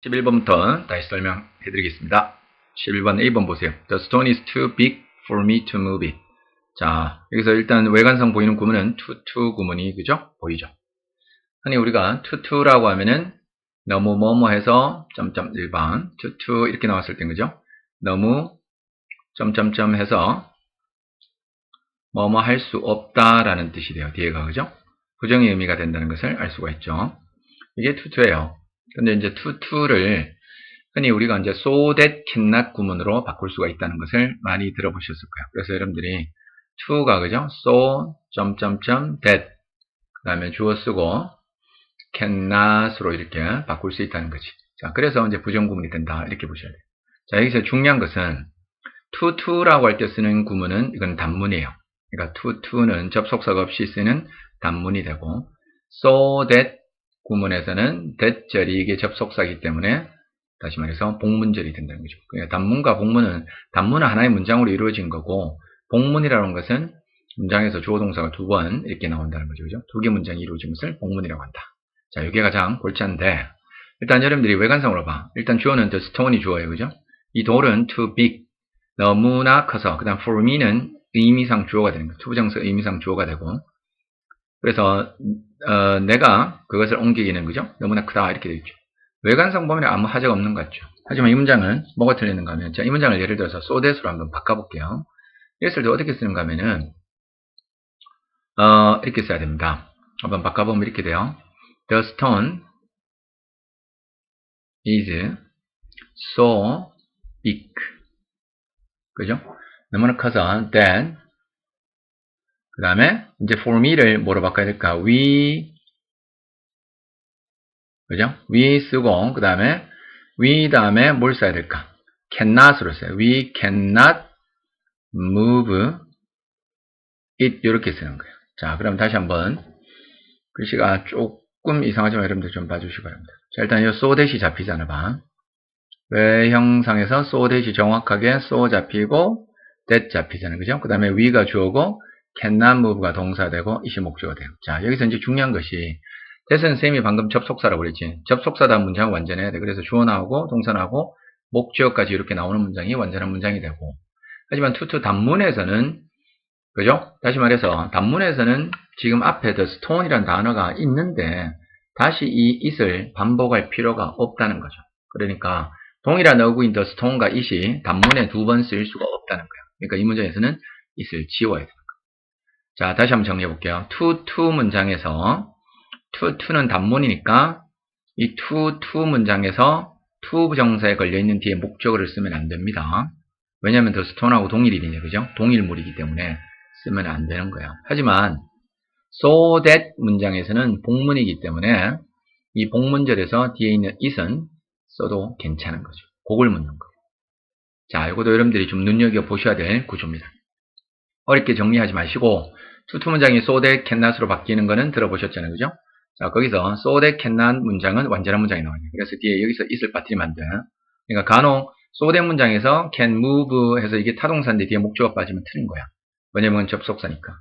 11번부터 다시 설명해 드리겠습니다. 11번 A번 보세요. The stone is too big for me to move it. 자, 여기서 일단 외관상 보이는 구문은 to 구문이 그죠? 보이죠? 흔히 우리가 to라고 하면은 너무 뭐뭐 해서 점점 1번 to 이렇게 나왔을 땐 그죠? 너무 점점점 해서 뭐뭐 할 수 없다라는 뜻이 돼요. 뒤에가 그죠? 부정의 의미가 된다는 것을 알 수가 있죠. 이게 to예요. 근데 이제 to를 흔히 우리가 이제 so that cannot 구문으로 바꿀 수가 있다는 것을 많이 들어보셨을 거예요. 그래서 여러분들이 to가 그죠? so that 그 다음에 주어 쓰고 cannot으로 이렇게 바꿀 수 있다는 거지. 자, 그래서 이제 부정구문이 된다 이렇게 보셔야 돼요. 자, 여기서 중요한 것은 to라고 할 때 쓰는 구문은 이건 단문이에요. 그러니까 to는 접속사가 없이 쓰는 단문이 되고 so that 구문에서는 that절이 이게 접속사이기 때문에 다시 말해서 복문절이 된다는 거죠. 그러니까 단문과 복문은 단문은 하나의 문장으로 이루어진 거고 복문이라는 것은 문장에서 주어 동사가 두 번 이렇게 나온다는 거죠. 그죠? 두 개 문장이 이루어진 것을 복문이라고 한다. 자, 이게 가장 골치 한데 일단 여러분들이 외관상으로 봐. 일단 주어는 the stone이 주어예요. 그죠? 이 돌은 too big 너무나 커서 그 다음 for me는 의미상 주어가 되는 거예요. 투부정사 의미상 주어가 되고 그래서 내가 그것을 옮기기는 그죠? 너무나 크다 이렇게 되어 있죠. 외관상 보면 아무 하자가 없는 것 같죠. 하지만 이 문장은 뭐가 틀리는가 하면 자, 이 문장을 예를 들어서 so that으로 한번 바꿔볼게요. 이것을 어떻게 쓰는가 하면은 이렇게 써야 됩니다. 한번 바꿔보면 이렇게 돼요. The stone is so big 그죠? 너무나 커서 that 그 다음에 이제 for me를 뭐로 바꿔야 될까? 그죠? we 쓰고 그 다음에 we 다음에 뭘 써야 될까? cannot으로 써요. we cannot move it 이렇게 쓰는 거예요. 자, 그럼 다시 한번 글씨가 조금 이상하지만 여러분들 좀 봐주시기 바랍니다. 자, 일단 이 so that이 잡히잖아 봐. 외형상에서 so that이 정확하게 so 잡히고 that 잡히잖아요. 그죠? 그 다음에 we가 주어고 cannot move가 동사되고 it이 목적어가 돼요. 자, 여기서 이제 중요한 것이 that은 쌤이 방금 접속사라고 그랬지. 접속사 다음 문장은 완전해야 돼. 그래서 주어 나오고 동사 나오고 목적어까지 이렇게 나오는 문장이 완전한 문장이 되고 하지만 to 단문에서는 그죠? 다시 말해서 단문에서는 지금 앞에 the stone이라는 단어가 있는데 다시 이 it을 반복할 필요가 없다는 거죠. 그러니까 동일한 어구인 the stone과 it이 단문에 두 번 쓰일 수가 없다는 거예요. 그러니까 이 문장에서는 it을 지워야 되는 거예요. 자, 다시 한번 정리해 볼게요. to 문장에서 to는 단문이니까 이 to 문장에서 to 부정사에 걸려있는 뒤에 목적어를 쓰면 안 됩니다. 왜냐하면 the stone하고 동일이니까 그죠? 동일물이기 때문에 쓰면 안 되는 거예요. 하지만 so that 문장에서는 복문이기 때문에 이 복문절에서 뒤에 있는 it은 써도 괜찮은 거죠. 그걸 묻는 거예요. 자, 이것도 여러분들이 좀 눈여겨보셔야 될 구조입니다. 어렵게 정리하지 마시고 to 문장이 so that cannot으로 바뀌는 거는 들어보셨잖아요. 그죠? 자, 거기서 so that cannot 문장은 완전한 문장이 나와요. 그래서 뒤에 여기서 it을 빠뜨리면 안 돼. 그러니까 간혹 so that 문장에서 can move 해서 이게 타동사인데 뒤에 목적어 빠지면 틀린 거야. 왜냐면 접속사니까.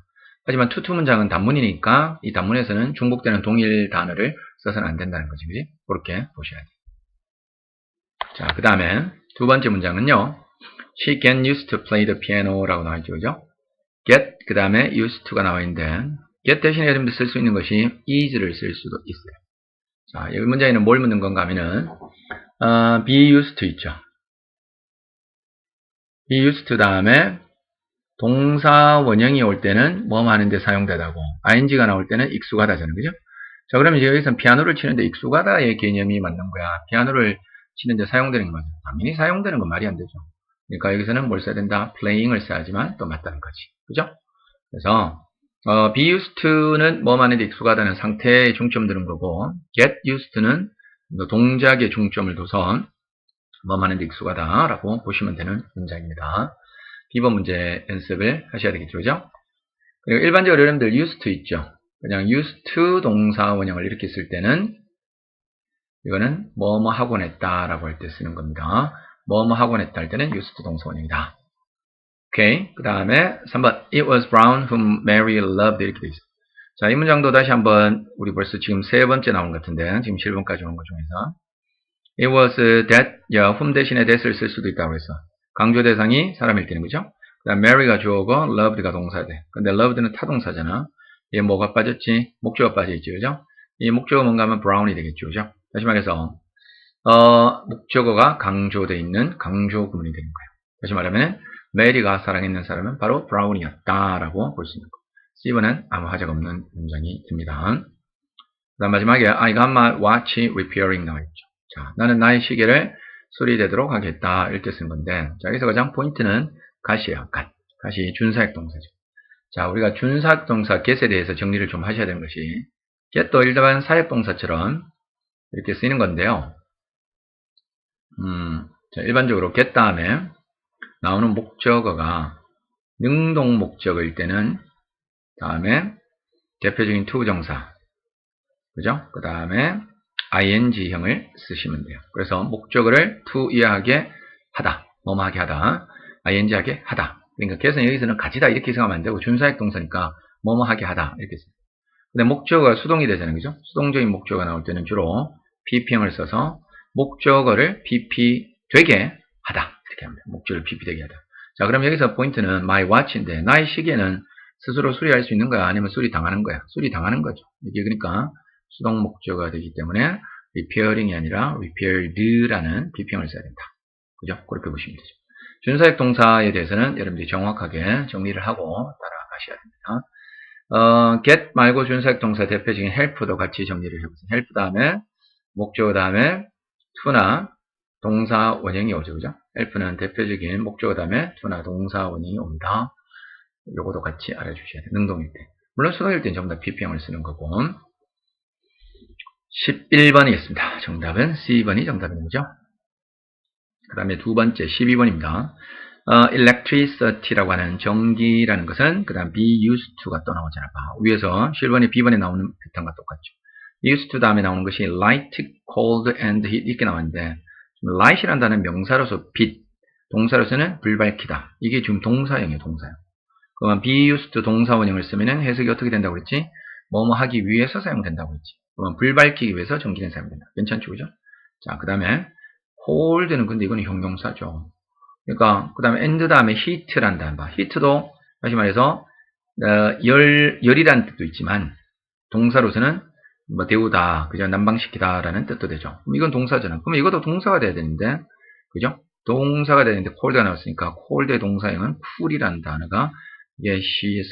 하지만 to 문장은 단문이니까 이 단문에서는 중복되는 동일 단어를 써서는 안 된다는 거지. 그지? 그렇게 보셔야 돼요. 자, 그 다음에 두 번째 문장은요. She get used to play the piano 라고 나와있죠. 그죠? get, 그 다음에 used to가 나와 있는데 get 대신에 여러분들 쓸 수 있는 것이 is를 쓸 수도 있어요. 자, 여기 문장에는 뭘 묻는 건가 하면은 be used to 있죠. be used to 다음에 동사 원형이 올 때는 뭐 하는데 사용되다고 ing가 나올 때는 익숙하다잖아요. 그죠? 자, 그러면 이제 여기서 피아노를 치는데 익숙하다의 개념이 맞는 거야. 피아노를 치는데 사용되는 게 맞아. 당연히 사용되는 건 말이 안 되죠. 그러니까 여기서는 뭘 써야 된다? playing을 써야지만 또 맞다는 거지. 그죠? 그래서 be used to는 뭐 하는데 익숙하다는 상태에 중점 두는 거고 get used to는 동작에 중점을 둬서 뭐 하는데 익숙하다라고 보시면 되는 문장입니다. B번 문제 연습을 하셔야 되겠죠. 그죠? 그리고 일반적으로 여러분들 used to 있죠. 그냥 used to 동사 원형을 이렇게 쓸 때는 이거는 뭐뭐 하곤 했다라고 할 때 쓰는 겁니다. 뭐뭐 하곤 했다 할 때는 used to 동사 원형이다. 오케이. 그 다음에 3번 It was Brown whom Mary loved 이렇게 돼 있어요. 자, 이 문장도 다시 한번 우리 벌써 지금 세 번째 나온 것 같은데 지금 7번까지 온 것 중에서 It was that, whom 대신에 that을 쓸 수도 있다고 했어. 강조 대상이 사람일 때는, 그죠? 그 다음 Mary가 주어고, loved가 동사돼. 근데 loved는 타동사잖아. 얘 뭐가 빠졌지? 목적어가 빠져있지, 그죠? 이 목적어 뭔가 하면 brown이 되겠죠, 그죠? 다시 말해서, 목적어가 강조되어 있는 강조 구문이 되는 거예요. 다시 말하면, 메리가 사랑했는 사람은 바로 브라운이었다라고 볼 수 있는 거예요. 스티븐은 아무 하자가 없는 문장이 됩니다. 그 다음 마지막에 I got my watch repairing 나와 있죠. 자, 나는 나의 시계를 수리되도록 하겠다 이렇게 쓴 건데, 자, 여기서 가장 포인트는 gat이에요. gat이 준사역 동사죠. 자, 우리가 준사역 동사 get에 대해서 정리를 좀 하셔야 되는 것이, get도 일반 사역 동사처럼 이렇게 쓰이는 건데요. 자, 일반적으로 get 다음에 나오는 목적어가 능동 목적어일 때는 다음에 대표적인 to 정사, 그죠? 그 다음에 ing형을 쓰시면 돼요. 그래서 목적어를 to 이하게 하다, 뭐뭐 하게 하다, ing하게 하다. 그러니까 그래서 여기서는 가지다 이렇게 생각하면 안 되고 준사역 동사니까 뭐뭐 하게 하다 이렇게 써요. 근데 목적어가 수동이 되잖아요, 그죠? 수동적인 목적어가 나올 때는 주로 pp형을 써서 목적어를 pp 되게 하다 이렇게 합니다. 목적어를 pp 되게 하다. 자, 그럼 여기서 포인트는 my watch인데, 나의 시계는 스스로 수리할 수 있는 거야, 아니면 수리 당하는 거야? 수리 당하는 거죠. 이게 그러니까 수동 목적어가 되기 때문에 repairing이 아니라 repaired라는 pp형을 써야 된다. 그죠? 그렇게 보시면 되죠. 준사역 동사에 대해서는 여러분들이 정확하게 정리를 하고 따라가셔야 됩니다. get 말고 준사역 동사 대표적인 help도 같이 정리를 해보세요. help 다음에 목적어 다음에 to나 동사 원형이 오죠, 그죠? help는 대표적인 목적어 다음에 to나 동사 원형이 옵니다. 요거도 같이 알아주셔야 돼요. 능동일 때. 물론 수동일 때는 전부 다 pp형을 쓰는 거고. 11번이겠습니다. 정답은 C번이 정답인 거죠. 그 다음에 두 번째 12번입니다. electricity라고 하는 전기라는 것은 그 다음 be used to가 또 나오잖아. 위에서 11번이 B번에 나오는 패턴과 똑같죠. used to 다음에 나오는 것이 light, cold, and heat 이렇게 나왔는데, light이라는 단어는 명사로서 빛, 동사로서는 불밝히다. 이게 지금 동사형이에요, 동사형. 그러면 be used to 동사원형을 쓰면은 해석이 어떻게 된다고 그랬지? 뭐뭐 하기 위해서 사용된다고 했지. 그러면 불 밝히기 위해서 전기는 사용된다. 괜찮죠, 그죠? 자, 그 다음에 cold는 근데 이거는 형용사죠. 그러니까 그 다음에 and 다음에 heat란 단어 봐. heat도 다시 말해서 열이라는 뜻도 있지만 동사로서는 뭐 데우다, 그죠? 난방시키다라는 뜻도 되죠. 그럼 이건 동사잖아. 그럼 이것도 동사가 돼야 되는데, 그죠? 동사가 돼야 되는데 cold가 나왔으니까 cold의 동사형은 cool이라는 단어가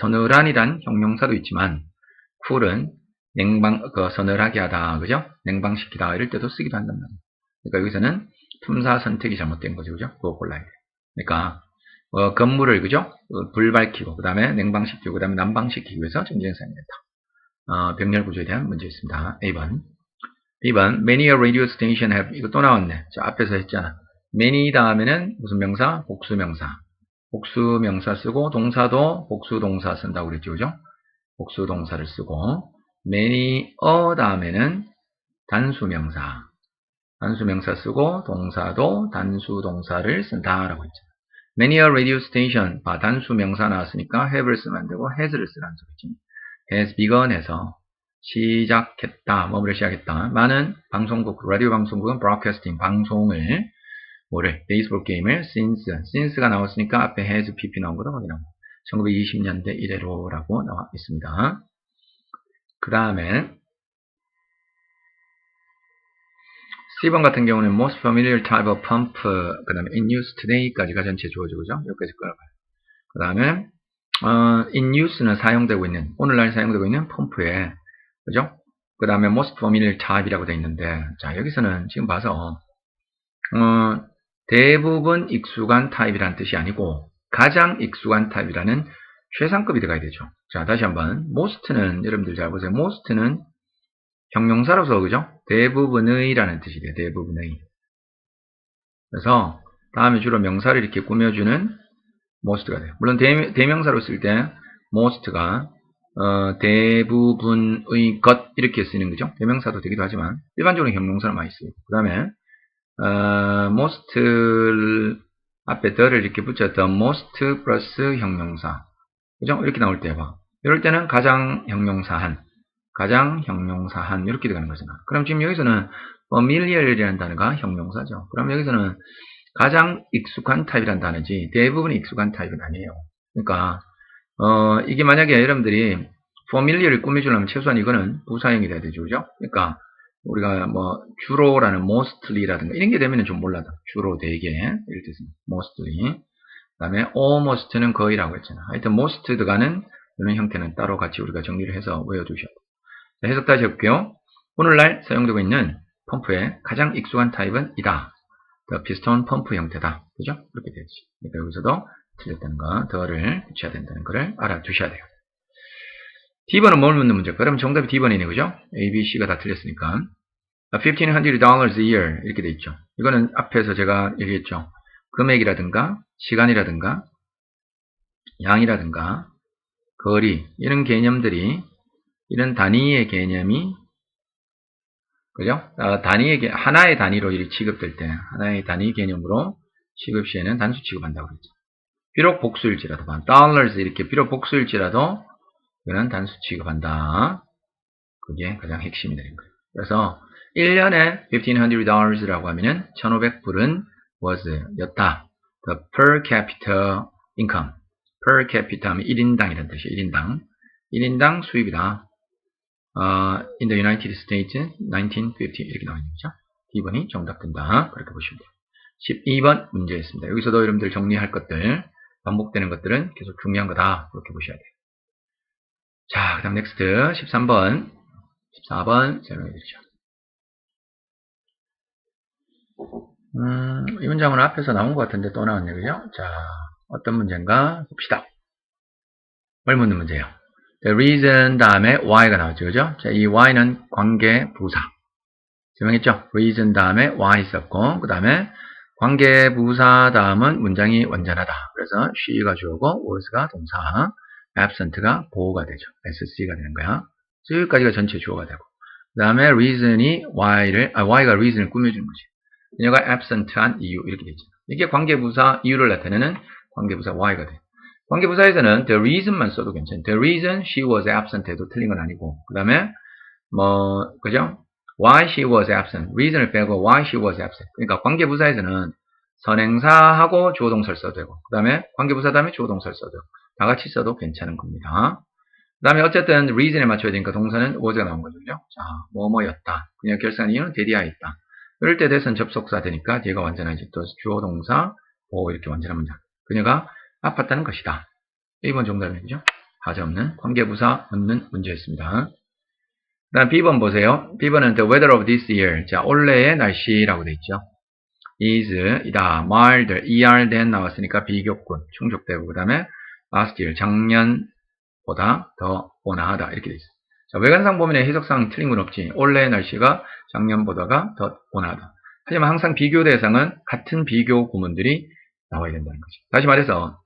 서늘한이란 형용사도 있지만 cool은 서늘하게 하다, 그죠? 냉방시키다 이럴 때도 쓰기도 한단 말이에요. 그러니까 여기서는 품사 선택이 잘못된 거죠, 그죠? 그거 골라야 돼요. 그러니까 건물을, 그죠? 불 밝히고 그 다음에 냉방시키고 그 다음에 난방시키기 위해서 전기를 사용된다. 병렬 구조에 대한 문제였습니다. A번. B번. Many a radio station have. 이거 또 나왔네. 자, 앞에서 했잖아. many 다음에는 무슨 명사? 복수명사. 복수명사 쓰고 동사도 복수동사 쓴다고 그랬죠, 그죠? 복수동사를 쓰고 many a 다음에는 단수명사. 단수명사 쓰고 동사도 단수동사를 쓴다라고 했죠. Many a radio station. 단수명사 나왔으니까 have를 쓰면 안 되고 has를 쓰라는 소리지. has begun 해서 시작했다, 뭐를 시작했다. 많은 방송국, 라디오 방송국은 broadcasting, 방송을, 뭐를, 베이스볼 게임을 since가 나왔으니까 앞에 has, pp 나온 것도 확인하고 1920년대 이래로라고 나와 있습니다. 그 다음에 C번 같은 경우는 most familiar type of pump, 그 다음에 in use today까지가 전체 주어지고, 그죠? 여기까지 끌어가요. 그 다음에 in use는 사용되고 있는, 오늘날 사용되고 있는 펌프에, 그죠? 그 다음에 most familiar type이라고 되어 있는데, 자, 여기서는 지금 봐서 대부분 익숙한 타입이라는 뜻이 아니고 가장 익숙한 타입이라는 최상급이 들어가야 되죠. 자, 다시 한번 most는 여러분들 잘 보세요. most는 형용사로서, 그죠? 대부분의 라는 뜻이 돼요. 대부분의. 그래서 다음에 주로 명사를 이렇게 꾸며주는 most가 돼요. 물론 대명사로 쓸 때 most가 대부분의 것 이렇게 쓰이는 거죠. 대명사도 되기도 하지만 일반적으로 형용사를 많이 쓰고, 그 다음에 most 앞에 the를 이렇게 붙였던 most 플러스 형용사, 그죠? 이렇게 나올 때 봐. 이럴 때는 가장 형용사한, 가장 형용사한 이렇게 들어가는 거잖아. 그럼 지금 여기서는 familiar이라는 단어가 형용사죠. 그럼 여기서는 가장 익숙한 타입이라는 단어지 대부분 익숙한 타입은 아니에요. 그러니까 이게 만약에 여러분들이 familiar를 꾸며주려면 최소한 이거는 부사형이 돼야 되죠. 그죠? 그러니까 우리가 뭐 주로라는 mostly라든가 이런 게 되면 좀 몰라도 주로 대개 이럴 때 쓰는 mostly 그 다음에 almost는 거의라고 했잖아. 하여튼 most 들어가는 이런 형태는 따로 같이 우리가 정리를 해서 외워두셔야 돼요. 자, 해석 다시 해볼게요. 오늘날 사용되고 있는 펌프의 가장 익숙한 타입은 이다. 더 피스톤 펌프 형태다. 그죠? 그렇게 되지. 그러니까 여기서도 틀렸다는 거, 더를 붙여야 된다는 거를 알아두셔야 돼요. D번은 뭘 묻는 문제? 그럼 정답이 D번이네, 그죠? A, B, C가 다 틀렸으니까. $1,500 a year 이렇게 돼 있죠. 이거는 앞에서 제가 얘기했죠. 금액이라든가 시간이라든가 양이라든가 거리 이런 개념들이 이런 단위의 개념이 그죠? 하나의 단위로 취급될 때 하나의 단위 개념으로 취급 시에는 단수 취급한다고 그랬죠. 비록 복수일지라도 dollars 이렇게 비록 복수일지라도 이거는 단수 취급한다. 그게 가장 핵심이 되는 거예요. 그래서 1년에 $1,500라고 하면은 1,500불은 was 였다. The per capita income. per capita 하면 1인당이라는 뜻이에요. 1인당 수입이다. In the United States 1950 이렇게 나와 있는 거죠. D번이 정답 된다. 그렇게 보시면 돼요. 12번 문제였습니다. 여기서도 여러분들 정리할 것들, 반복되는 것들은 계속 중요한 거다. 그렇게 보셔야 돼요. 자, 그 다음 넥스트 13번 14번 설명해 드리죠. 이 문장은 앞에서 나온 것 같은데 또 나왔네, 그죠? 자, 어떤 문제인가 봅시다. 뭘 묻는 문제예요? The reason 다음에 why가 나왔죠, 그죠? 자, 이 why는 관계 부사. 설명했죠? reason 다음에 why 있었고, 그 다음에 관계 부사 다음은 문장이 완전하다. 그래서 she가 주어고, was가 동사, absent가 보호가 되죠. SC가 되는 거야. 여기까지가 전체 주어가 되고. 그 다음에 reason이 why가 reason을 꾸며주는 거지. 그녀가 absent한 이유, 이렇게 되죠. 이게 관계부사, 이유를 나타내는 관계부사 why가 돼. 관계부사에서는 the reason만 써도 괜찮아요. The reason she was absent 해도 틀린 건 아니고. 그 다음에, 그죠? Why she was absent. reason을 빼고 why she was absent. 그러니까 관계부사에서는 선행사하고 주어동사를 써도 되고, 그 다음에 관계부사 다음에 주어동사를 써도 되고, 다 같이 써도 괜찮은 겁니다. 그 다음에 어쨌든 reason에 맞춰야 되니까 동사는 was가 나온 거죠. 자, 뭐뭐였다. 그냥 결산한 이유는 대디하였다. 이럴 때 대선 접속사 되니까 뒤가 완전하지. 또 주어동사, 이렇게 완전한 문장. 그녀가 아팠다는 것이다. 1번 정답이죠. 하자없는 관계부사 묻는 문제였습니다. 그 다음 B번 보세요. B번은 the weather of this year. 자, 올해의 날씨라고 되어 있죠. is, 이다, milder, than 나왔으니까 비교군, 충족되고, 그 다음에 last year, 작년보다 더 온화하다. 이렇게 되어 있어요. 자, 외관상 보면 해석상 틀린 건 없지. 올해의 날씨가 작년보다가 더 온화하다. 하지만 항상 비교 대상은 같은 비교 구문들이 나와야 된다는 거죠. 다시 말해서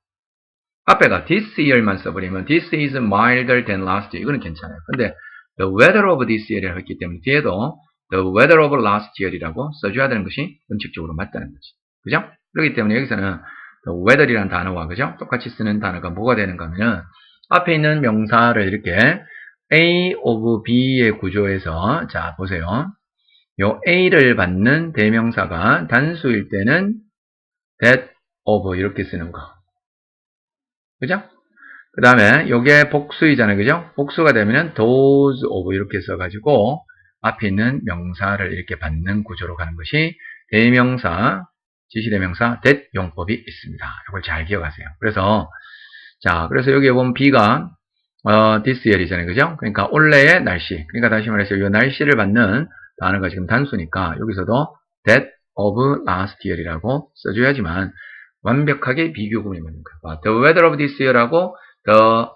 앞에가 this year만 써버리면 this is milder than last year. 이거는 괜찮아요. 근데 the weather of this year이라고 했기 때문에 뒤에도 the weather of last year이라고 써줘야 되는 것이 원칙적으로 맞다는 거지. 그죠? 그렇기 때문에 여기서는 the weather이라는 단어와 그죠? 똑같이 쓰는 단어가 뭐가 되는가 하면 앞에 있는 명사를 이렇게 A of B의 구조에서 자 보세요. 요 A를 받는 대명사가 단수일 때는 that of 이렇게 쓰는 거. 그죠? 그 다음에 요게 복수이잖아요. 그죠? 복수가 되면은 those of 이렇게 써가지고 앞에 있는 명사를 이렇게 받는 구조로 가는 것이 대명사, 지시대명사 that 용법이 있습니다. 이걸 잘 기억하세요. 그래서 여기 보면 B가 this year이잖아요. 그죠? 그러니까 올해의 날씨. 그러니까 다시 말해서 이 날씨를 받는 단어가 지금 단수니까 여기서도 that of last year이라고 써줘야지만 완벽하게 비교구문이 맞는 거예요. The weather of this year하고 the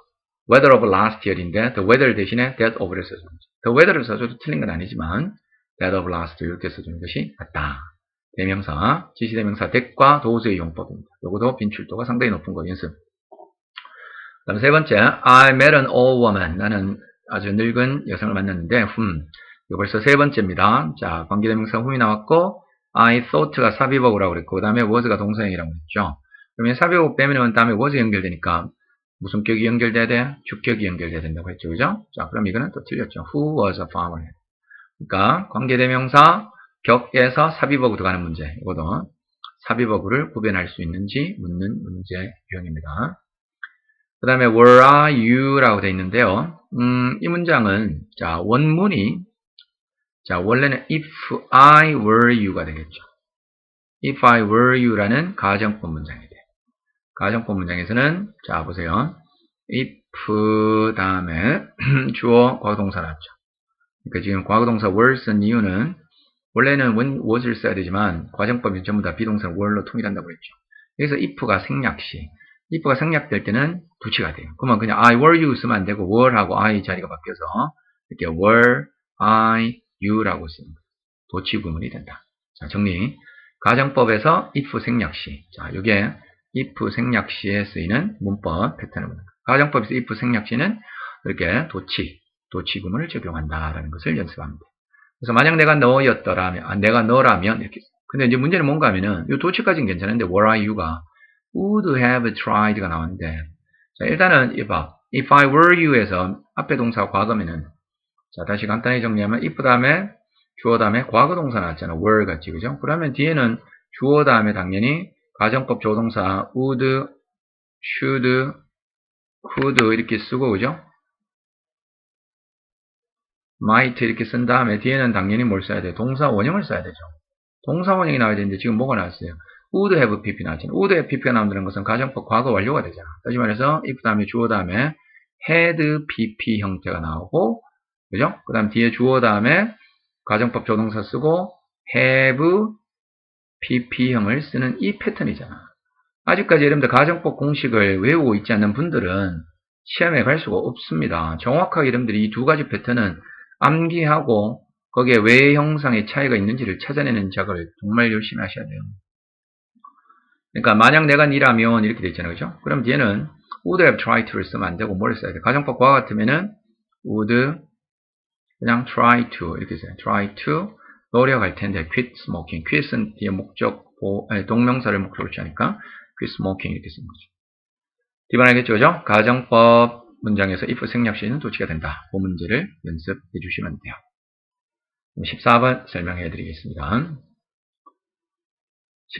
weather of last year인데 the weather 대신에 that of를 써주는 거죠. the weather를 써줘도 틀린 건 아니지만 that of last 이렇게 써주는 것이 맞다. 대명사, 지시대명사 that과 those의 용법입니다. 요것도 빈출도가 상당히 높은 거 연습. 그 다음 세 번째, I met an old woman. 나는 아주 늙은 여성을 만났는데, 이거 벌써 세 번째입니다. 자, 관계대명사 whom이 나왔고, I thought가 사비버브라고 그랬고, 그 다음에 was가 동사형이라고 그랬죠. 그러면 사비버브 빼면 다음에 was 연결되니까, 무슨 격이 연결돼야 돼? 주격이 연결돼야 된다고 했죠. 그죠? 자, 그럼 이거는 또 틀렸죠. Who was a farmer? 그러니까 관계대명사 격에서 삽입어구 들어가는 문제. 이거도 삽입어구를 구별할 수 있는지 묻는 문제 유형입니다. 그 다음에 where are you? 라고 되어 있는데요. 이 문장은 자 원문이 자 원래는 if I were you가 되겠죠. if I were you라는 가정법 문장이 돼요. 가정법 문장에서는 자 보세요. if 다음에 주어 과거동사 나왔죠. 그러니까 지금 과거동사 were 쓴 이유는 원래는 was를 써야 되지만 과정법이 전부 다 비동사 were로 통일한다고 했죠. 여기서 if가 생략시 if가 생략될 때는 부치가 돼요. 그러면 그냥 I were you 쓰면 안 되고 were하고 I 자리가 바뀌어서 이렇게 were I you라고 쓰는 거예요. 도치 구문이 된다. 자 정리. 가정법에서 if 생략시. 자 이게 if 생략시에 쓰이는 문법 패턴을 보는 거예요. 가정법에서 if 생략시는 이렇게 도치 구문을 적용한다라는 것을 연습합니다. 그래서 만약 내가 너였더라면, 내가 너라면 이렇게. 근데 이제 문제는 뭔가 하면은 이 도치까지는 괜찮은데 were I you가 would have tried가 나오는데 자 일단은 if I were you에서 앞에 동사가 과거면은 자 다시 간단히 정리하면 if 다음에 주어 다음에 과거 동사 나왔잖아. were 같지 그죠? 그러면 뒤에는 주어 다음에 당연히 가정법 조동사 would, should, could 이렇게 쓰고 그죠? might 이렇게 쓴 다음에 뒤에는 당연히 뭘 써야 돼요? 동사 원형을 써야 되죠. 동사 원형이 나와야 되는데 지금 뭐가 나왔어요? would have pp 나왔잖아요. would have pp가 나온다는 것은 가정법 과거 완료가 되잖아. 다시 말해서 if 다음에 주어 다음에 had pp 형태가 나오고 그죠? 그 다음 뒤에 주어 다음에 가정법 조동사 쓰고 have pp형을 쓰는 이 패턴이잖아. 아직까지 여러분들 가정법 공식을 외우고 있지 않는 분들은 시험에 갈 수가 없습니다. 정확하게 여러분들이 이 두 가지 패턴은 암기하고 거기에 왜 형상의 차이가 있는지를 찾아내는 작업을 정말 열심히 하셔야 돼요. 그러니까 만약 내가 니라면 이렇게 돼 있잖아요. 그죠? 그럼 뒤에는 would have tried to를 쓰면 안 되고 뭘 써야 돼? 가정법 과거 같으면은 would 그냥 try to 이렇게 써요. try to 노력할 텐데 quit smoking. quit은 뒤에 동명사를 목적으로 취하니까 quit smoking 이렇게 쓰는 거죠. 뒤반 알겠죠? 그죠? 가정법 문장에서 if 생략시는 도치가 된다. 그 문제를 연습해 주시면 돼요. 14번 설명해 드리겠습니다.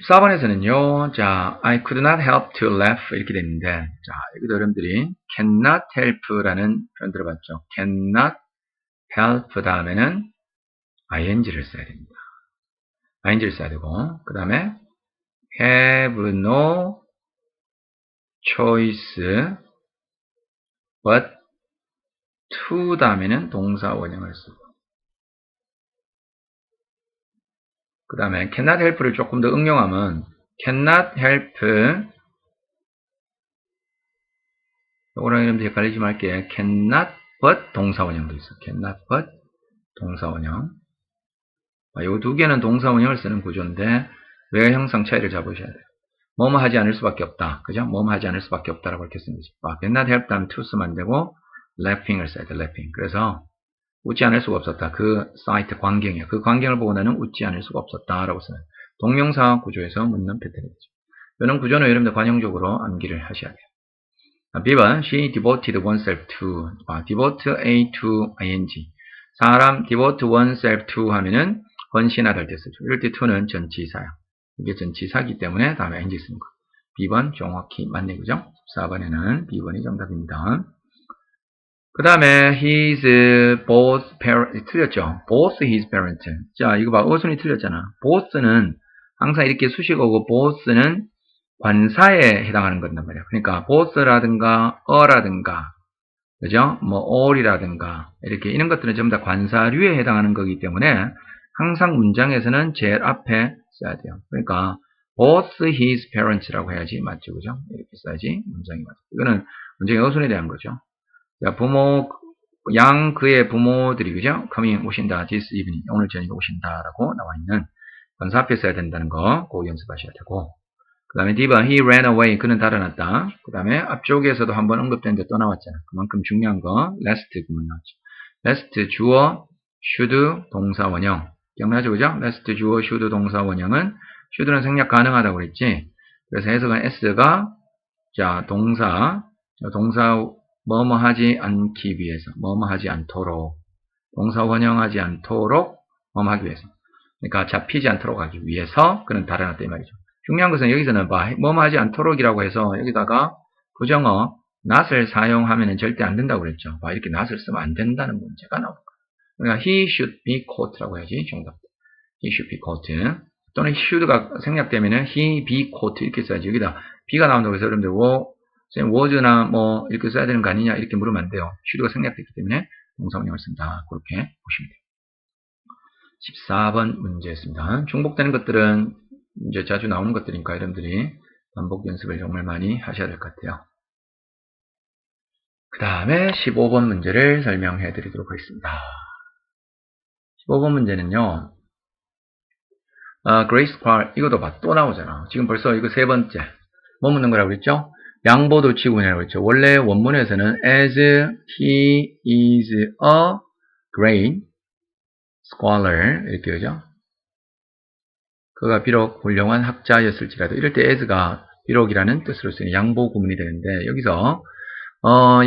14번에서는요, 자, I could not help to laugh 이렇게 됐는데, 자, 여기도 여러분들이 cannot help라는 표현 들어봤죠? cannot help 다음에는 ing를 써야 됩니다. ing를 써야 되고, 그 다음에 have no choice but to 다음에는 동사 원형을 쓰고, 그 다음에 cannot help를 조금 더 응용하면 cannot help 요거랑 여러분들 헷갈리지 말게. cannot but 동사 원형도 있어. cannot but 동사 원형. 요 두 개는 동사 원형을 쓰는 구조인데 왜 형상 차이를 잡으셔야 돼요. 뭐뭐 하지 않을 수밖에 없다. 그죠? 뭐뭐 하지 않을 수밖에 없다라고 이렇게 쓰는 거지. cannot help 다음에 to 쓰면 안 되고 laughing을 써야 돼. laughing. 그래서 웃지 않을 수가 없었다. 그 사이트 광경이야. 그 광경을 보고 나는 웃지 않을 수가 없었다라고 쓰는 동명사 구조에서 묻는 패턴이죠. 이런 구조는 여러분들 관용적으로 암기를 하셔야 돼요. B번 She devoted oneself to devote A to ing 사람 devote oneself to 하면은 헌신하다 때 쓰죠. 이럴 때 to는 전치사야. 이게 전치사기 때문에 다음에 ing 쓰는 거. B번 정확히 맞네 그죠? 14번에는 B번이 정답입니다. 그 다음에 his both parents 틀렸죠. both his parents. 자 이거 봐 어순이 틀렸잖아. both는 항상 이렇게 수식어고 both는 관사에 해당하는 건단 말이야. 그러니까 both라든가 a라든가 그죠? 뭐 all이라든가 이렇게 이런 것들은 전부 다 관사류에 해당하는 거기 때문에 항상 문장에서는 제일 앞에 써야 돼요. 그러니까 both his parents라고 해야지 맞죠, 그죠? 이렇게 써야지 문장이 맞죠. 이거는 문장의 어순에 대한 거죠. 자, 그의 부모들이, 그죠? coming, 오신다, this evening, 오늘 저녁에 오신다라고 나와 있는 관사 앞에 써야 된다는 거, 꼭 연습하셔야 되고. 그 다음에 D번, he ran away, 그는 달아났다. 그 다음에 앞쪽에서도 한번 언급됐는데 또 나왔잖아. 그만큼 중요한 거, last 구문 나왔죠. last 주어, should 동사 원형. 기억나죠, 그죠? last 주어, should 동사 원형은, should는 생략 가능하다고 그랬지. 그래서 해석은 S가, 자, 동사, 동사 뭐뭐 하지 않기 위해서, 뭐뭐 하지 않도록, 동사 원형하지 않도록 뭐뭐 하기 위해서. 그러니까 잡히지 않도록 하기 위해서 그런 달아놨다 이 말이죠. 중요한 것은 여기서는 뭐뭐 하지 않도록이라고 해서 여기다가 부정어 not을 사용하면 절대 안 된다고 그랬죠. 이렇게 not을 쓰면 안 된다는 문제가 나옵니다. 그러니까 he should be caught라고 해야지 정답. he should be caught. 또는 should가 생략되면은 he be caught 이렇게 써야지. 여기다 be가 나온다고 해서 여러분들 was나 뭐 이렇게 써야 되는 거 아니냐 이렇게 물으면 안 돼요. should가 생략됐기 때문에 동사원형을 쓴다. 그렇게 보시면 돼요. 14번 문제였습니다. 중복되는 것들은 이제 자주 나오는 것들이니까 여러분들이 반복 연습을 정말 많이 하셔야 될 것 같아요. 그 다음에 15번 문제를 설명해 드리도록 하겠습니다. 15번 문제는요. Grace Quark 이것도 또 나오잖아. 지금 벌써 이거 세 번째. 뭐 묻는 거라고 그랬죠? 양보도치군이라고 그랬죠. 원래 원문에서는 as he is a great scholar 이렇게 그죠? 그가 비록 훌륭한 학자였을지라도 이럴 때 as가 비록이라는 뜻으로 쓰이는 양보 구문이 되는데 여기서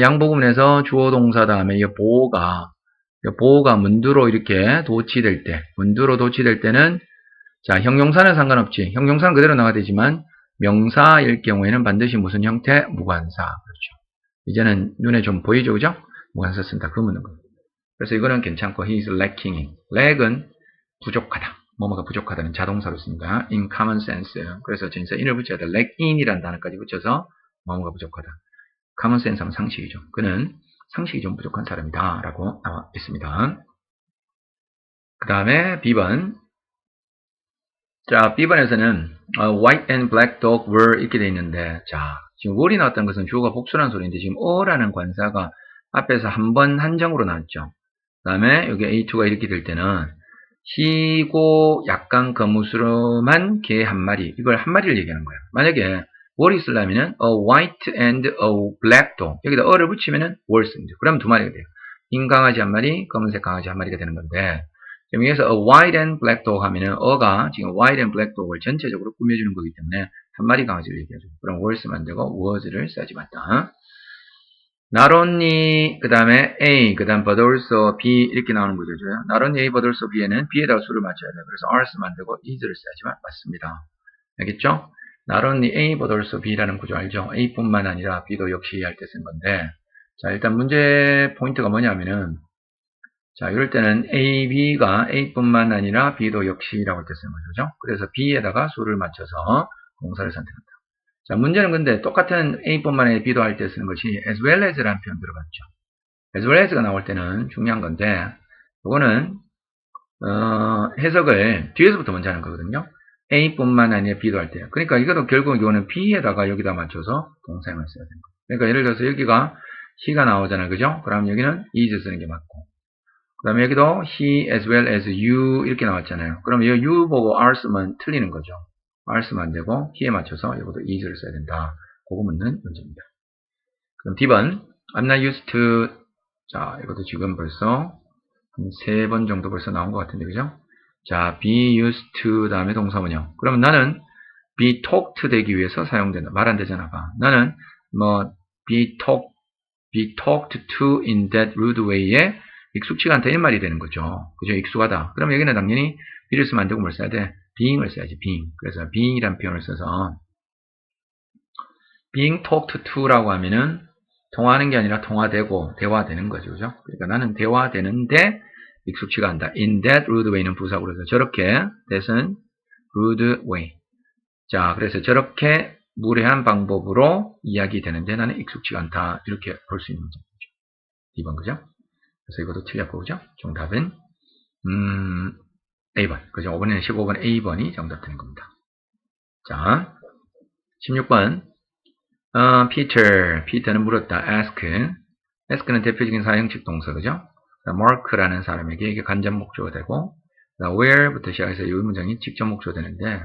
양보 구문에서 주어 동사 다음에 이 보호가 문두로 이렇게 도치될 때는 자 형용사는 상관없지. 형용사는 그대로 나와야 되지만 명사일 경우에는 반드시 무슨 형태? 무관사. 그렇죠. 이제는 눈에 좀 보이죠, 그죠? 무관사 쓴다. 그 묻는 겁니다. 그래서 이거는 괜찮고 he is lacking. lack은 부족하다. 뭐뭐가 부족하다는 자동사로 씁니다. in common sense. 그래서 전치사 in을 붙여야 돼. lack in이라는 단어까지 붙여서 뭐뭐가 부족하다. common sense 하면 상식이죠. 그는 상식이 좀 부족한 사람이다. 라고 나와 있습니다. 그 다음에 B번. 자, B번에서는 white and black dog were 이렇게 돼 있는데 자, 지금 were이 나왔던 것은 주어가 복수라는 소리인데 지금 어라는 관사가 앞에서 한 번 한정으로 나왔죠. 그 다음에 여기 A2가 이렇게 될 때는 희고 약간 거무스름한 개 한 마리 이걸 한 마리를 얘기하는 거예요. 만약에 were이 쓰려면은 a white and a black dog 여기다 어를 붙이면은 were 씁니다. 그러면 두 마리가 돼요. 흰 강아지 한 마리, 검은색 강아지 한 마리가 되는 건데 지금 여기서 a white and black dog 하면은 어가 지금 white and black dog을 전체적으로 꾸며주는 거기 때문에 한 마리 강아지를 얘기하죠. 그럼 were 쓰면 안 되고 was를 써야지 맞다. not only 그 다음에 A 그 다음 but also B 이렇게 나오는 거죠. not only A but also B에는 B에다가 수를 맞춰야 돼요. 그래서 are 쓰면 안 되고 is를 써야지만 맞습니다. 알겠죠? not only A but also B라는 구조 알죠? A뿐만 아니라 B도 역시 할 때 쓴 건데 자 일단 문제 포인트가 뭐냐면은 자 이럴 때는 A, B가 A뿐만 아니라 B도 역시라고 할 때 쓰는 거죠. 그래서 B에다가 수를 맞춰서 동사를 선택한다. 자, 문제는 근데 똑같은 A뿐만 아니라 B도 할 때 쓰는 것이 as well as라는 표현 들어봤죠. as well as가 나올 때는 중요한 건데 이거는 해석을 뒤에서부터 먼저 하는 거거든요. A뿐만 아니라 B도 할 때. 그러니까 이것도 결국 이거는 B에다가 여기다 맞춰서 동사형을 써야 되는 거예요. 그러니까 예를 들어서 여기가 he가 나오잖아요. 그죠? 그럼 여기는 is 쓰는 게 맞고 그 다음에 여기도 he as well as you 이렇게 나왔잖아요. 그럼 이 you 보고 are 쓰면 틀리는 거죠. are 쓰면 안 되고 he에 맞춰서 이것도 is를 써야 된다. 그거 묻는 문제입니다. 그럼 D번 I'm not used to 자 이것도 지금 벌써 한 3번 정도 벌써 나온 것 같은데 그죠? 자 be used to 다음에 동사원형 그러면 나는 be talked 되기 위해서 사용된다. 말 안 되잖아 봐. 나는 뭐 be talked to in that rude way에 익숙치가 않다 이 말이 되는 거죠. 그죠? 익숙하다. 그럼 여기는 당연히 be를 쓰면 안 되고 뭘 써야 돼? being을 써야지. being. 그래서 being이라는 표현을 써서 being talked to라고 하면은 통화하는 게 아니라 통화되고 대화되는 거죠. 그죠? 그러니까 나는 대화되는데 익숙치가 않다. in that rude way는 부사고 그래서 저렇게 that은 rude way. 자, 그래서 저렇게 무례한 방법으로 이야기되는데 나는 익숙치가 않다. 이렇게 볼 수 있는 문제죠. 2번 그죠? 그래서 이것도 틀렸고, 그죠? 정답은, A번. 그죠? 5번에는 15번 A번이 정답 되는 겁니다. 자, 16번. Peter는 물었다. ask는 대표적인 사형식 동사, 그죠? Mark라는 사람에게 이게 간접 목조가 되고, where부터 시작해서 이 문장이 직접 목조가 되는데,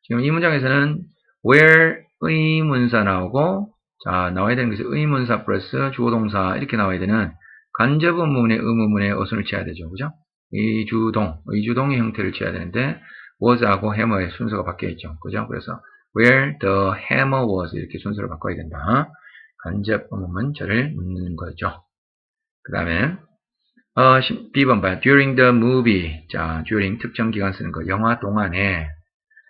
지금 이 문장에서는 where 의문사 나오고, 자, 나와야 되는 것이 의문사 플러스 주어동사 이렇게 나와야 되는 간접 의문문의 의문문에 어순을 취해야 되죠. 그죠? 의주동의 형태를 취해야 되는데, was하고 hammer의 순서가 바뀌어 있죠. 그죠? 그래서, where the hammer was 이렇게 순서를 바꿔야 된다. 간접 의문문절을 묻는 거죠. 그 다음에 B번 봐요. During the movie. 자, during 특정 기간 쓰는 거. 영화 동안에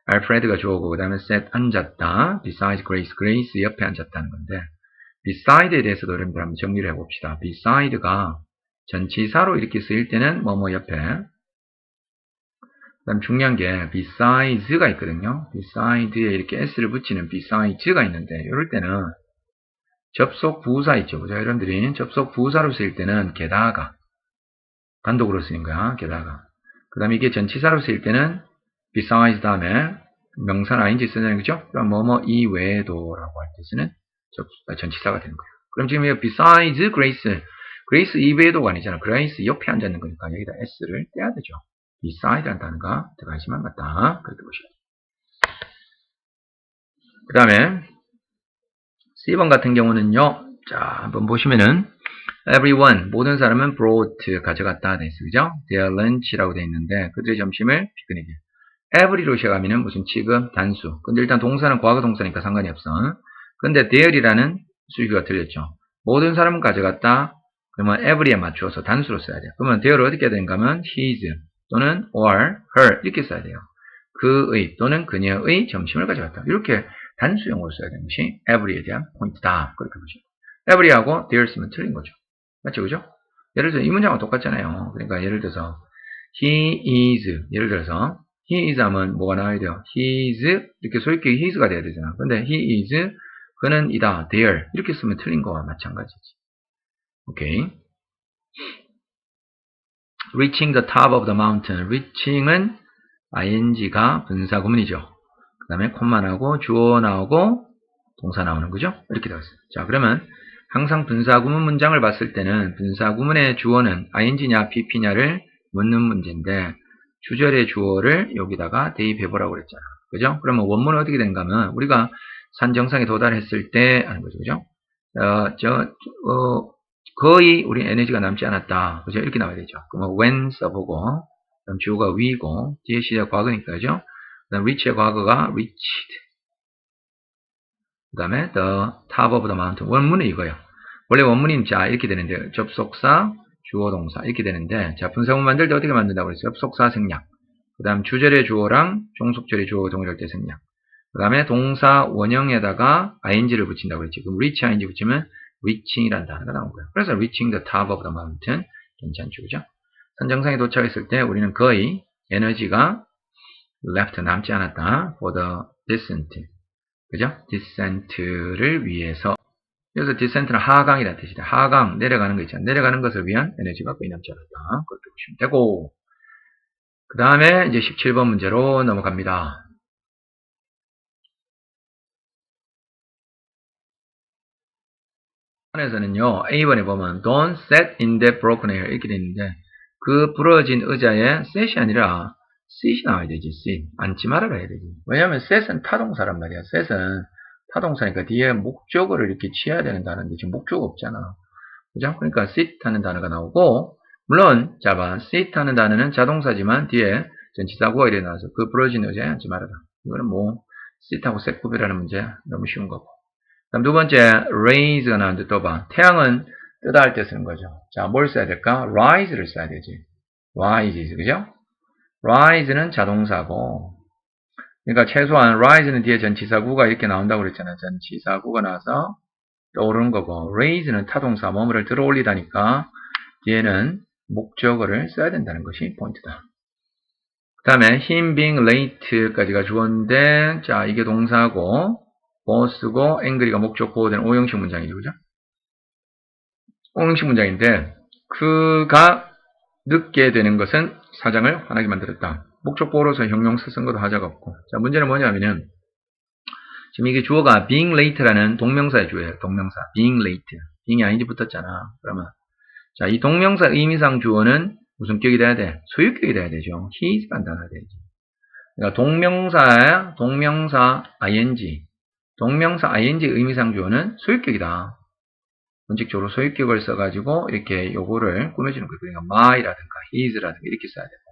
알프레드가 주어고 그 다음에 sat 앉았다. Besides Grace. Grace 옆에 앉았다는 건데 beside에 대해서도 여러분들 한번 정리를 해봅시다. beside가 전치사로 이렇게 쓰일 때는 뭐뭐 옆에 그 다음 중요한 게 besides가 있거든요. beside에 이렇게 s를 붙이는 besides가 있는데 이럴 때는 접속 부사 있죠. 그죠? 여러분들이 접속 부사로 쓰일 때는 게다가 단독으로 쓰는 거야. 게다가 그 다음에 이게 전치사로 쓰일 때는 besides 다음에 명사나 ing 쓰는 거죠. 그럼 뭐뭐 이외에도 라고 할 때 쓰는 전치사가 되는 거예요. 그럼 지금 이거 besides Grace Grace 이외에도가 아니잖아. Grace 옆에 앉아있는 거니까 여기다 s를 떼야 되죠. beside라는 단어가 들어가시면 맞다. 그렇게 보시면. 그 다음에 C번 같은 경우는요. 자, 한번 보시면은 everyone, 모든 사람은 brought, 가져갔다 돼 있어. 그죠? their lunch라고 돼 있는데 그들의 점심을 피크닉에. every로 시작하면은 무슨 취급, 단수. 근데 일단 동사는 과거 동사니까 상관이 없어. 근데 there이라는 수식어가 들렸죠. 모든 사람은 가져갔다. 그러면 every에 맞추어서 단수로 써야 돼요. 그러면 there를 어떻게 해야 되는가 하면 his 또는 or her 이렇게 써야 돼요. 그의 또는 그녀의 점심을 가져갔다. 이렇게 단수형으로 써야 되는 것이 every에 대한 포인트다. 그렇게 보시죠. every하고 there 쓰면 틀린 거죠. 맞죠? 그죠? 예를 들어서 이 문장과 똑같잖아요. 그러니까 예를 들어서 he is 예를 들어서 he is 하면 뭐가 나와야 돼요? he is 이렇게 소유격이 his가 돼야 되잖아. 근데 he is 그는 이다. there 이렇게 쓰면 틀린 거와 마찬가지지. 오케이. reaching the top of the mountain. reaching은 ing가 분사구문이죠. 그 다음에 콤마 나오고 주어 나오고 동사 나오는 거죠. 이렇게 되었어요. 자, 그러면 항상 분사구문 문장을 봤을 때는 분사구문의 주어는 ing냐 pp냐를 묻는 문제인데 주절의 주어를 여기다가 대입해보라고 그랬잖아. 그죠? 그러면 원문은 어떻게 된가 하면 우리가 산 정상에 도달했을 때 하는 거죠. 그죠? 거의 우리 에너지가 남지 않았다. 그죠? 이렇게 나와야 되죠. 그러면 when 써보고 그다음 주어가 we고 뒤에 시작 과거니까 그죠? 그다음 reach의 과거가 reached. 그 다음에 the top of the mountain. 원문은 이거예요. 원래 원문이 자 이렇게 되는데 접속사, 주어, 동사 이렇게 되는데 자 분사문 만들 때 어떻게 만든다고 그랬어요? 접속사 생략. 그 다음 주절의 주어랑 종속절의 주어가 동일할 때 생략. 그 다음에 동사 원형에다가 ing를 붙인다고 그랬지. 그럼 reach ing 붙이면 reaching이라는 단어가 나온 거예요. 그래서 reaching the top of the mountain 괜찮죠, 그죠? 산 정상에 도착했을 때 우리는 거의 에너지가 left 남지 않았다. for the descent. 그죠? descent를 위해서. 여기서 descent는 하강이라는 뜻이다. 하강, 내려가는 거 있잖아. 내려가는 것을 위한 에너지가 거의 남지 않았다. 그렇게 보시면 되고. 그 다음에 이제 17번 문제로 넘어갑니다. 에서는요, A번에 보면 don't sit in that broken chair 이렇게 되어 있는데 그 부러진 의자에 sit이 아니라 sit이 나와야 되지. sit. 앉지 말아라 해야 되지. 왜냐하면 sit은 타동사란 말이야. sit은 타동사니까 뒤에 목적어를 이렇게 취해야 되는 단어인데 지금 목적어 없잖아. 그죠? 그러니까 sit 하는 단어가 나오고 물론 자봐 sit 하는 단어는 자동사지만 뒤에 전치사구가 이래 나와서 그 부러진 의자에 앉지 말아라. 이거는 뭐 sit하고 set 구별하는 문제 너무 쉬운 거고. 다음 두 번째 raise가 나오는데 또 봐. 태양은 뜨다 할 때 쓰는 거죠. 자, 뭘 써야 될까? rise를 써야 되지. rise, 그죠? rise는 자동사고 그러니까 최소한 rise는 뒤에 전치사구가 이렇게 나온다고 그랬잖아요. 전치사구가 나와서 떠오르는 거고 raise는 타동사 뭐뭐를 들어 올리다니까 뒤에는 목적어를 써야 된다는 것이 포인트다. 그 다음에 him being late까지가 주어인데 자 이게 동사고 boss고 angry가 목적 보호된 오형식 문장이죠. 그죠? 오형식 문장인데 그가 늦게 되는 것은 사장을 화나게 만들었다. 목적 보호로서 형용사 쓴 것도 하자가 없고 자 문제는 뭐냐면은 지금 이게 주어가 being late라는 동명사의 주어예요. 동명사 being late. being이 ing 붙었잖아. 그러면 자, 이 동명사 의미상 주어는 무슨 격이 돼야 돼? 소유격이 돼야 되죠. he's라는 단어가 돼야지. 그러니까 동명사 ing. 동명사 ing 의미상 주어는 소유격이다. 원칙적으로 소유격을 써가지고 이렇게 요거를 꾸며주는 거예요. 그러니까 my라든가 his라든가 이렇게 써야 되고.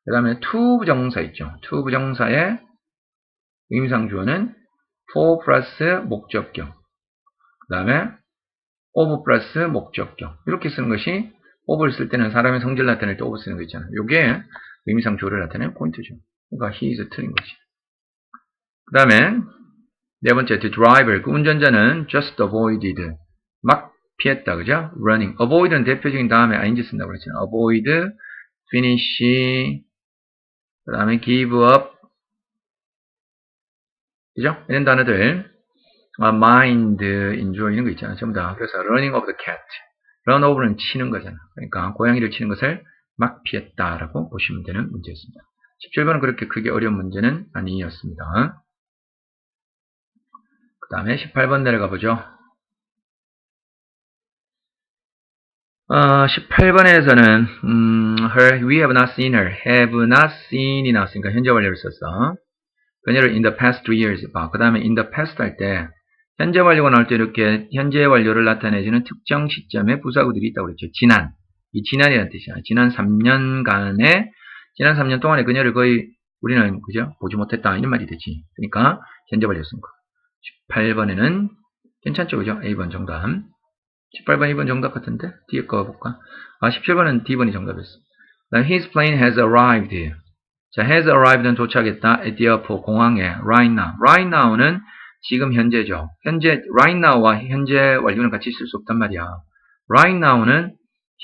그 다음에 to 부정사 있죠. to 부정사의 의미상 주어는 for 플러스 목적격. 그 그 다음에 of 플러스 목적격. 이렇게 쓰는 것이 of를 쓸 때는 사람의 성질 나타낼 때 of 쓰는 거 있잖아요. 요게 의미상 조를 나타내는 포인트죠. 그러니까 he is 틀린 거지. 그 다음에 네 번째, the driver, 그 운전자는 just avoided, 막 피했다, 그죠? running. avoid는 대표적인 다음에 ing 쓴다고 그랬잖아요. avoid, finish, 그 다음에 give up, 그죠? 이런 단어들, mind, enjoy 이런 거 있잖아요. 전부 다. 그래서 running over the cat. run over는 치는 거잖아. 그러니까 고양이를 치는 것을 막 피했다라고 보시면 되는 문제였습니다. 17번은 그렇게 크게 어려운 문제는 아니었습니다. 그 다음에 18번 내려가 보죠. 18번에서는 her, we have not seen her, have not seen이 나왔으니까 현재 완료를 썼어. 그녀를 in the past 2 years 봐. 그 다음에 in the past 할 때 현재 완료가 나올 때 이렇게 현재 완료를 나타내주는 특정 시점에 부사구들이 있다고 그랬죠. 지난. 이 지난이라는 뜻이야. 지난 3년간에 지난 3년 동안에 그녀를 거의 우리는 그죠? 보지 못했다 이런 말이 되지. 그러니까 현재 완료 쓴 거. 18번에는 괜찮죠, 그죠? A번 정답. 18번, 2번 정답 같은데? 뒤에 거 볼까? 17번은 D번이 정답이었어. His plane has arrived. 자, has arrived는 도착했다. at the airport, 공항에. right now. right now는 지금 현재죠. 현재, right now와 현재 완료는 같이 쓸 수 없단 말이야. right now는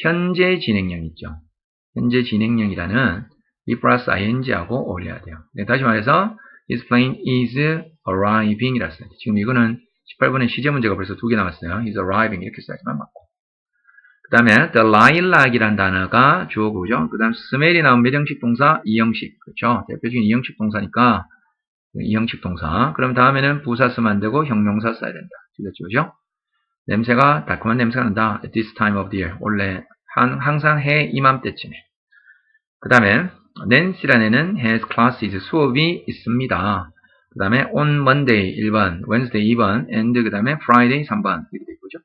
현재 진행형 있죠. 현재 진행형이라는 be 플러스 ing하고 어울려야 돼요. 네, 다시 말해서, his plane is arriving 이라 써야 돼. 지금 이거는 18번에 시제 문제가 벌써 2개 나왔어요. He's arriving 이렇게 써야지만 맞고. 그 다음에 the lilac이란 단어가 주어구죠. 그 다음 smell이 나온 몇 형식 동사? 2형식. 그렇죠. 대표적인 2형식 동사니까 2형식 동사. 그럼 다음에는 부사 쓰면 안 되고 형용사 써야 된다. 그죠? 냄새가 달콤한 냄새가 난다. At this time of the year. 원래 항상 해 이맘때쯤에. 그 다음에 Nancy라는 애는 has classes. 수업이 있습니다. 그 다음에 on Monday 1번, Wednesday 2번, and 그 다음에 Friday 3번 이렇게 되죠.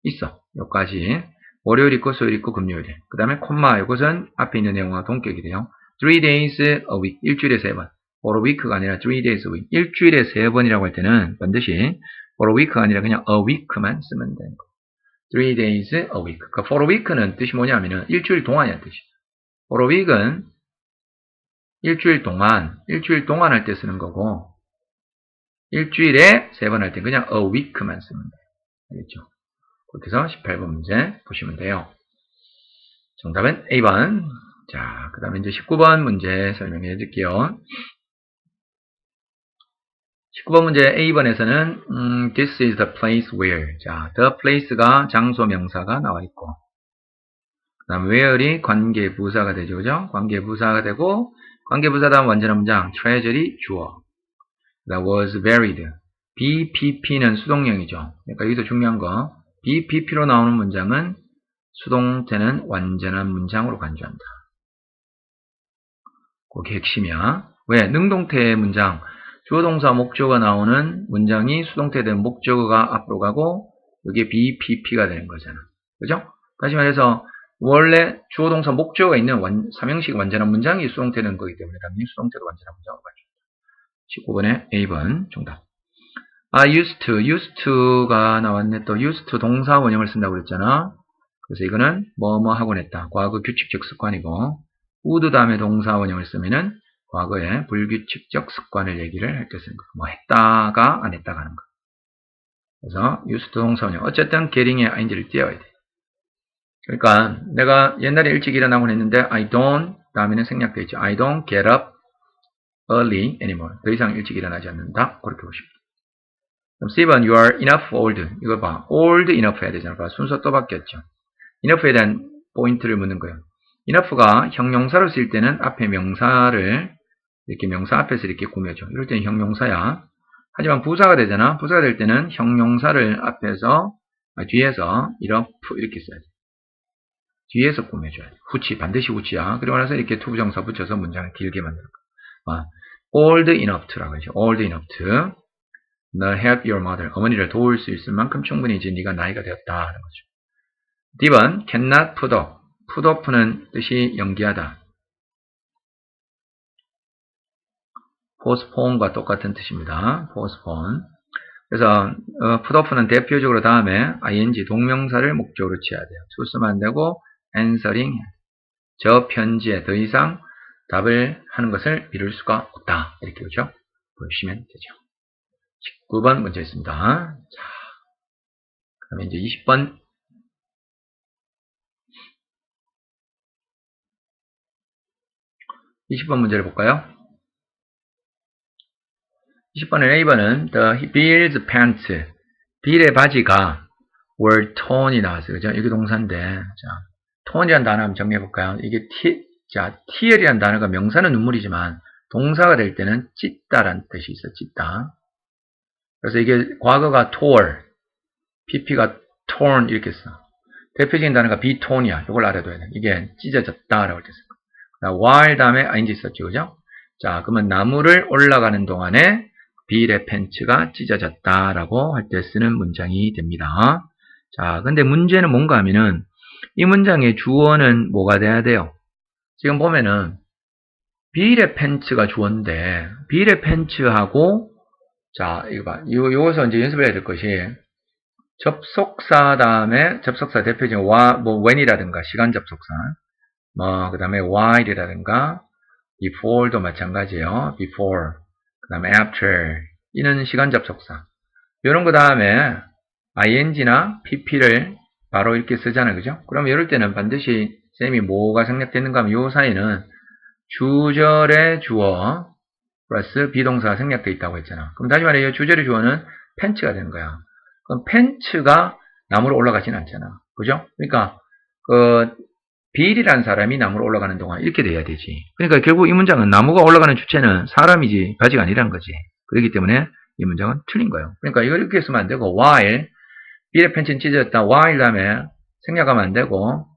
있어. 여기까지. 월요일 있고 수요일 있고 금요일. 그 다음에 콤마 이것은 앞에 있는 내용과 동격이 돼요. 3 days a week. 일주일에 3번. for a week가 아니라 3 days a week. 일주일에 3번이라고 할 때는 반드시 for a week가 아니라 그냥 a week만 쓰면 되는 거. 3 days a week. 그러니까 for a week는 뜻이 뭐냐면은 일주일 동안이라는 뜻이야. for a week은 일주일 동안 할 때 쓰는 거고 일주일에 3번 할 때 그냥 a week만 쓰면 돼요. 알겠죠? 그렇게 해서 18번 문제 보시면 돼요. 정답은 A번. 자, 그 다음에 이제 19번 문제 설명해 드릴게요. 19번 문제 A번에서는 this is the place where. 자, the place가 장소 명사가 나와 있고 그 다음 where이 관계부사가 되죠. 그죠? 관계부사가 되고 관계부사 다음 완전한 문장 treasure이 주어. That was buried. BPP는 수동형이죠. 그러니까 여기서 중요한 거 BPP로 나오는 문장은 수동태는 완전한 문장으로 간주한다. 그게 핵심이야. 왜? 능동태의 문장 주어 동사 목적어가 나오는 문장이 수동태 된 목적어가 앞으로 가고 여기에 BPP가 되는 거잖아. 그죠? 다시 말해서 원래 주어 동사 목적어가 있는 3형식 완전한 문장이 수동태 된 거기 때문에 당연히 수동태도 완전한 문장으로 간주한다. 19번에 A번 정답. used to가 나왔네. 또 used to 동사 원형을 쓴다고 그랬잖아. 그래서 이거는 뭐뭐 하곤 했다. 과거 규칙적 습관이고 would 다음에 동사 원형을 쓰면은 과거의 불규칙적 습관을 얘기를 할 때 쓰는 거. 뭐 했다가 안 했다가 하는 거. 그래서 used to 동사 원형. 어쨌든 getting에 ing를 띄워야 돼. 그러니까 내가 옛날에 일찍 일어나곤 했는데 I don't 다음에는 생략되어 있죠. I don't get up early anymore. 더 이상 일찍 일어나지 않는다. 그렇게 보십니다. 그럼 C번 you are enough old. 이거 봐. old enough 해야 되잖아. 봐. 순서 또 바뀌었죠. enough에 대한 포인트를 묻는 거예요. enough가 형용사로 쓰일 때는 앞에 명사를 이렇게 명사 앞에서 이렇게 꾸며줘. 이럴 때는 형용사야. 하지만 부사가 되잖아. 부사가 될 때는 형용사를 앞에서 뒤에서 enough 이렇게 써야 돼. 뒤에서 꾸며줘야 돼. 후치 반드시 후치야. 그리고 나서 이렇게 투부정사 붙여서 문장을 길게 만드는 거야. old enough to라고 하죠. old enough to 너 help your mother. 어머니를 도울 수 있을 만큼 충분히 이제 네가 나이가 되었다 하는 거죠. D번 cannot put up. put up는 뜻이 연기하다. postpone과 똑같은 뜻입니다. postpone. 그래서 풋오프는 대표적으로 다음에 ing 동명사를 목적으로 취해야 돼요. to 쓰면 안 되고 answering 저 편지에 더 이상 답을 하는 것을 미룰 수가 없다. 이렇게 그죠? 보시면 되죠. 19번 문제 있습니다. 자, 그러면 이제 20번. 20번 문제를 볼까요? 20번은 A번은 the Bill's pants. 빌의 바지가 were torn이 나왔어요. 그죠? 이게 동사인데, 자, torn이라는 단어 한번 정리해볼까요? 이게 tear이라는 단어가 명사는 눈물이지만 동사가 될 때는 찢다라는 뜻이 있어, 찢다. 그래서 이게 과거가 tore, pp가 torn 이렇게 써. 대표적인 단어가 be torn이야. 이걸 알아둬야 돼. 이게 찢어졌다라고 할 때 써. while 다음에 ing 썼죠, 그죠? 자, 그러면 나무를 올라가는 동안에 빌의 팬츠가 찢어졌다라고 할 때 쓰는 문장이 됩니다. 자, 근데 문제는 뭔가 하면은 이 문장의 주어는 뭐가 돼야 돼요? 지금 보면은 빌의 팬츠가 주어인데 빌의 팬츠하고 자, 이거 봐. 요거서 이제 연습해야 될 것이 접속사 다음에 접속사 대표적인 when이라든가 시간 접속사 그 다음에 while이라든가 before도 마찬가지예요. before 그 다음에 after 이는 시간 접속사 이런 거 다음에 ing나 pp를 바로 이렇게 쓰잖아요. 그죠? 그럼 이럴 때는 반드시 쌤이 뭐가 생략되는가 하면 요 사이는 주절의 주어 플러스 비동사가 생략되어 있다고 했잖아. 그럼 다시 말해 이 주절의 주어는 팬츠가 되는 거야. 그럼 팬츠가 나무로 올라가진 않잖아. 그죠? 그러니까 빌이라는 사람이 나무로 올라가는 동안 이렇게 돼야 되지. 그러니까 결국 이 문장은 나무가 올라가는 주체는 사람이지 바지가 아니라는 거지. 그렇기 때문에 이 문장은 틀린 거예요. 그러니까 이걸 이렇게 쓰면 안 되고 while 빌의 팬츠는 찢어졌다. while 다음에 생략하면 안 되고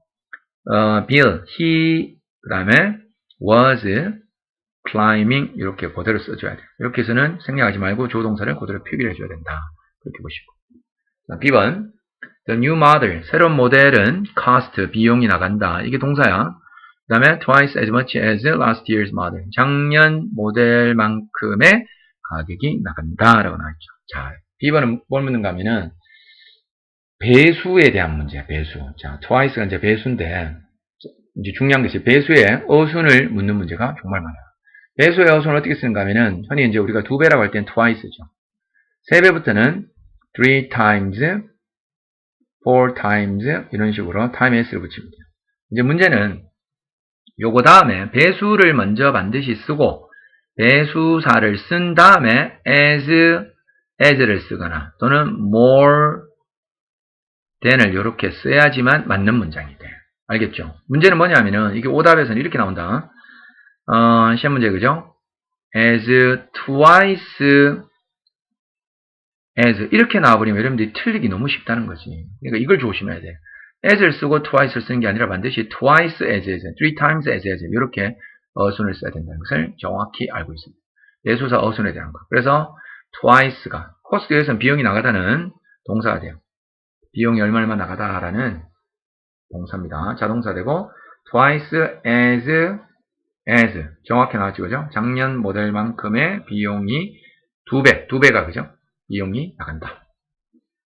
Bill, he 그 다음에 was climbing 이렇게 그대로 써줘야 돼요. 이렇게 해서는 생략하지 말고 조동사를 그대로 표기를 해줘야 된다. 그렇게 보시고. 자, B번 The new model, 새로운 모델은 cost, 비용이 나간다. 이게 동사야. 그 다음에 twice as much as last year's model. 작년 모델만큼의 가격이 나간다. 라고 나왔죠. 자, B번은 뭘 묻는가 하면은 배수에 대한 문제야, 배수. 자, twice가 이제 배수인데, 이제 중요한 것이 배수의 어순을 묻는 문제가 정말 많아요. 배수의 어순을 어떻게 쓰는가 하면은, 흔히 이제 우리가 2배라고 할 때는 twice죠. 3배부터는 3 times, 4 times, 이런 식으로 time s를 붙이면 돼요. 이제 문제는, 요거 다음에 배수를 먼저 반드시 쓰고, 배수사를 쓴 다음에 as를 쓰거나, 또는 more than을 이렇게 써야지만 맞는 문장이 돼. 알겠죠? 문제는 뭐냐면은, 이게 오답에서는 이렇게 나온다. 시험 문제, 그죠? as twice as 이렇게 나와버리면 여러분들이 틀리기 너무 쉽다는 거지. 그러니까 이걸 조심해야 돼. as를 쓰고 twice를 쓰는 게 아니라 반드시 twice as, 3 times as 이렇게 어순을 써야 된다는 것을 정확히 알고 있습니다. 배수사 어순에 대한 거. 그래서 twice가 코스트에서는 비용이 나가다는 동사가 돼요. 비용이 얼마나 나가다라는 동사입니다. 자동사 되고 twice as 정확히 나왔죠, 그죠? 작년 모델만큼의 비용이 2배가 그죠? 비용이 나간다.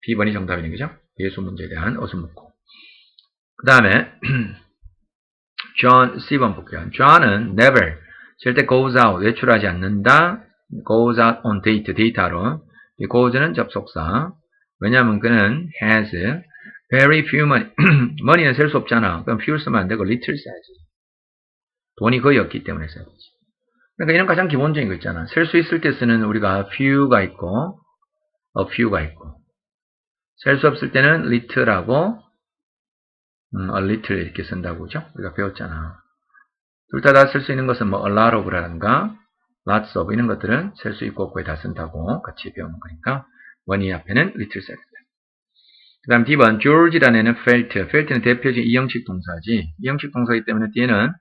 B번이 정답이네, 그죠? 배수 문제에 대한 어순 묻고. 그 다음에 John, C번 볼게요. John은 never 절대 goes out 외출하지 않는다. goes out on date 데이트하러. goes는 접속사. 왜냐하면 그는 has very few money. money는 셀 수 없잖아. 그럼 few 쓰면 안 되고 little 써야지. 돈이 거의 없기 때문에 써야지. 그러니까 이런 가장 기본적인 거 있잖아. 셀 수 있을 때 쓰는 우리가 few가 있고 a few가 있고 셀 수 없을 때는 little하고 a little 이렇게 쓴다고 그죠? 우리가 배웠잖아. 둘 다 쓸 수 있는 것은 뭐 a lot of라든가 lots of 이런 것들은 셀 수 있고 없고에 다 쓴다고 같이 배우는 거니까 원이 앞에는 little 써야 된다. 그 다음 D번 George라는 애는 felt는 대표적인 이형식 동사지. 이형식 동사이기 때문에 뒤에는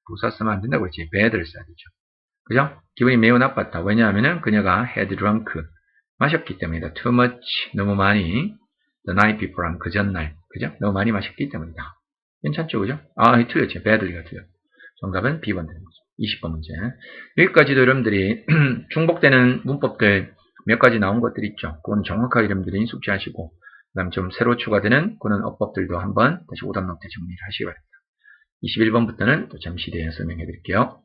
부사 쓰면 안 된다고 그랬지. bad를 써야 되죠. 그죠? 기분이 매우 나빴다. 왜냐하면은 그녀가 had drunk 마셨기 때문이다. too much 너무 많이 the night before랑 그 전날 그죠? 너무 많이 마셨기 때문이다. 괜찮죠, 그죠? 틀렸지. badly가 틀려. 정답은 B번 되는 거죠. 20번 문제. 여기까지도 여러분들이 중복되는 문법들 몇 가지 나온 것들이 있죠. 그건 정확하게 여러분들이 숙지하시고, 그 다음 좀 새로 추가되는 그런 어법들도 한번 다시 오답노트에 정리를 하시기 바랍니다. 21번부터는 또 잠시 뒤에 설명해 드릴게요.